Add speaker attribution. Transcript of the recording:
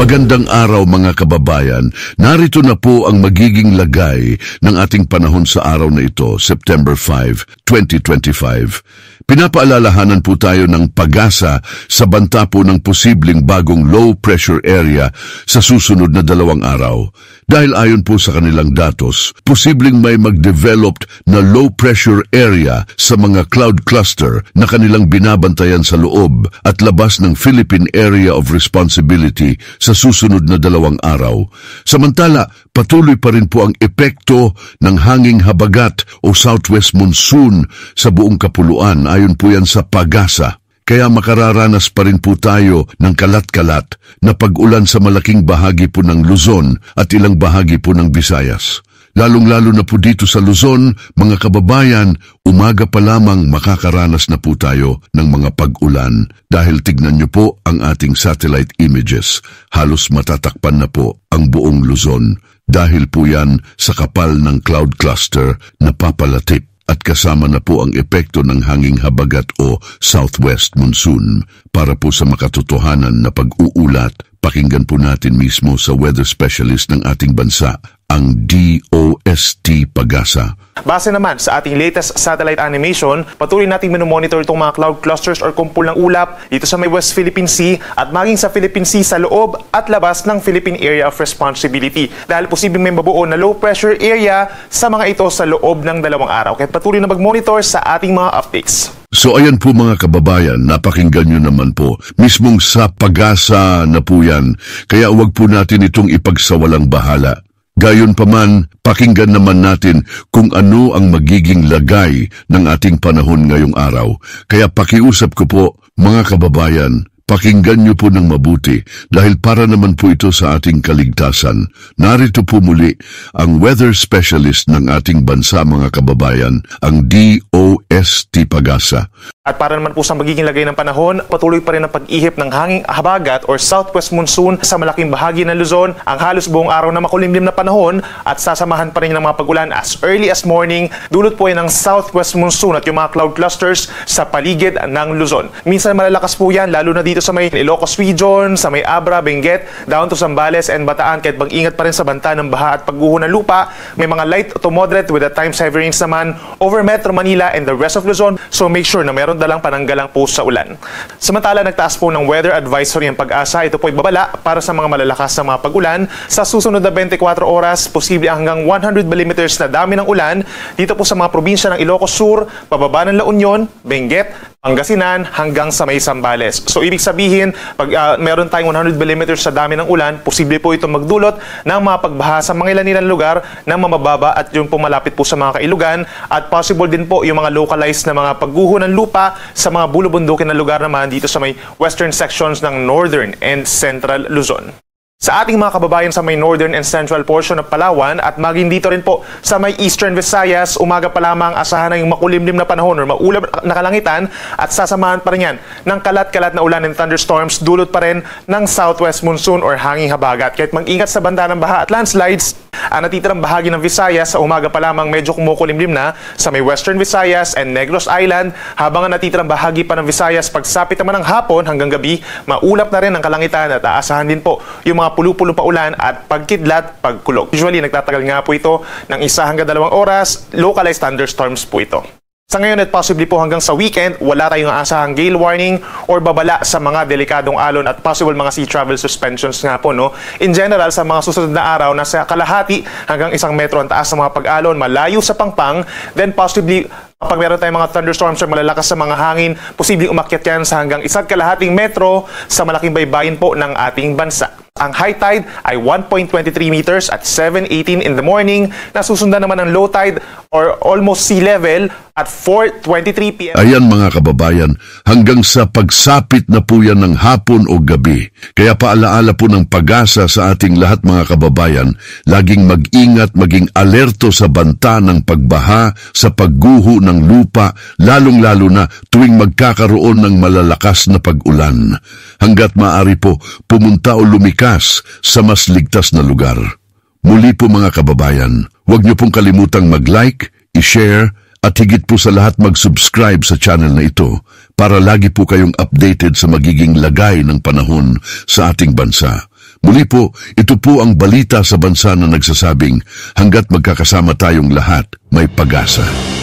Speaker 1: Magandang araw mga kababayan. Narito na po ang magiging lagay ng ating panahon sa araw na ito, September 5, 2025. Pinapaalalahanan po tayo ng pag-asa sa banta po ng posibleng bagong low pressure area sa susunod na 2 araw. Dahil ayon po sa kanilang datos, posibleng may mag-developed na low pressure area sa mga cloud cluster na kanilang binabantayan sa loob at labas ng Philippine Area of Responsibility sa susunod na 2 araw. Samantala, patuloy pa rin po ang epekto ng hanging habagat o southwest monsoon sa buong kapuluan ayon po yan sa pag-asa. Kaya makararanas pa rin po tayo ng kalat-kalat na pag-ulan sa malaking bahagi po ng Luzon at ilang bahagi po ng Visayas. Lalong-lalo na po dito sa Luzon, mga kababayan, umaga pa lamang makakaranas na po tayo ng mga pag-ulan dahil tignan niyo po ang ating satellite images. Halos matatakpan na po ang buong Luzon dahil po yan sa kapal ng cloud cluster na papalatip. At kasama na po ang epekto ng hanging habagat o southwest monsoon. Para po sa makatotohanan na pag-uulat, pakinggan po natin mismo sa weather specialist ng ating bansa, ang DOST Pag-asa.
Speaker 2: Base naman sa ating latest satellite animation, patuloy nating minomonitor itong mga cloud clusters or kumpul ng ulap dito sa may West Philippine Sea at maging sa Philippine Sea sa loob at labas ng Philippine Area of Responsibility. Dahil posibleng may mabuo na low pressure area sa mga ito sa loob ng 2 araw. Kaya patuloy na mag-monitor sa ating mga updates.
Speaker 1: So ayan po mga kababayan, napakinggan nyo naman po. Mismong sa pag-asa na po yan, kaya huwag po natin itong ipagsawalang bahala. Gayon pa man, pakinggan naman natin kung ano ang magiging lagay ng ating panahon ngayong araw. Kaya pakiusap ko po, mga kababayan, pakinggan niyo po ng mabuti dahil para naman po ito sa ating kaligtasan. Narito po muli ang weather specialist ng ating bansa mga kababayan, ang DOST Pag-asa.
Speaker 2: At para naman po sa magiging lagay ng panahon, patuloy pa rin ang pag-ihip ng hanging habagat or southwest monsoon sa malaking bahagi ng Luzon, ang halos buong araw na makulimlim na panahon at sasamahan pa rin ng mga pag-ulan as early as morning. Dulot po yan ng southwest monsoon at yung mga cloud clusters sa paligid ng Luzon. Minsan malalakas po yan, lalo na dito sa may Ilocos region, sa may Abra, Benguet, down to Zambales and Bataan, kahit mag-ingat pa rin sa banta ng baha at pagguho ng lupa. May mga light to moderate with at times heavy rains naman over Metro Manila and the rest of Luzon, so make sure na meron dalang pananggalang po sa ulan. Samantala, nagtaas po ng weather advisory ang Pag-asa. Ito po ay babala para sa mga malalakas na mga pag-ulan. Sa susunod na 24 oras, posible hanggang 100 mm na dami ng ulan dito po sa mga probinsya ng Ilocos Sur, pababa ng La Union, Benguet, Pangasinan hanggang sa may Zambales. So ibig sabihin, pag meron tayong 100 mm sa dami ng ulan, posible po ito magdulot ng mga pagbaha sa mga ilan lugar na mamababa at yung pumalapit po sa mga kailugan at possible din po yung mga localized na mga pagguho ng lupa sa mga bulubundukin na lugar naman dito sa may western sections ng northern and central Luzon. Sa ating mga kababayan sa may northern and central portion ng Palawan at maging dito rin po sa may eastern Visayas, umaga pa lamang asahan na yung makulimlim na panahon or maulap na kalangitan at sasamahan pa rin yan ng kalat-kalat na ulan and thunderstorms, dulot pa rin ng southwest monsoon or hanging habagat. Kahit mag-ingat sa banda ng baha at landslides, ang natitirang bahagi ng Visayas sa umaga pa lamang medyo kumukulimlim na sa may western Visayas and Negros Island, habang ang natitirang bahagi pa ng Visayas pagsapit naman ng hapon hanggang gabi, maulap na rin ang kalangitan at aasahan din po yung mga pulu-pulo pa ulan at pagkidlat, pagkulog. Usually, nagtatagal nga po ito ng 1 hanggang 2 oras, localized thunderstorms po ito. Sa ngayon at possibly po hanggang sa weekend, wala tayong aasahang gale warning or babala sa mga delikadong alon at possible mga sea travel suspensions nga po. No? In general, sa mga susunod na araw, nasa kalahati hanggang 1 metro ang taas sa mga pag-alon, malayo sa pangpang, then possibly pag meron tayong mga thunderstorms or malalakas sa mga hangin, posibleng umakyat yan sa hanggang 1.5 metro sa malaking baybayin po ng ating bansa. Ang high tide ay 1.23 meters at 7:18 in the morning, nasusundan naman ng low tide or almost sea level at 4:23 p.m.
Speaker 1: Ayan mga kababayan, hanggang sa pagsapit na po yan ng hapon o gabi. Kaya paalaala po ng Pag-asa sa ating lahat mga kababayan, laging mag-ingat, maging alerto sa banta ng pagbaha, sa pagguho ng lupa, lalong-lalo na tuwing magkakaroon ng malalakas na pag-ulan. Hanggat maaari po, pumunta o lumikas sa mas ligtas na lugar. Muli po mga kababayan, huwag niyo pong kalimutang mag-like, i-share, at higit po sa lahat mag-subscribe sa channel na ito para lagi po kayong updated sa magiging lagay ng panahon sa ating bansa. Muli po, ito po ang balita sa bansa na nagsasabing hanggat magkakasama tayong lahat, may pag-asa.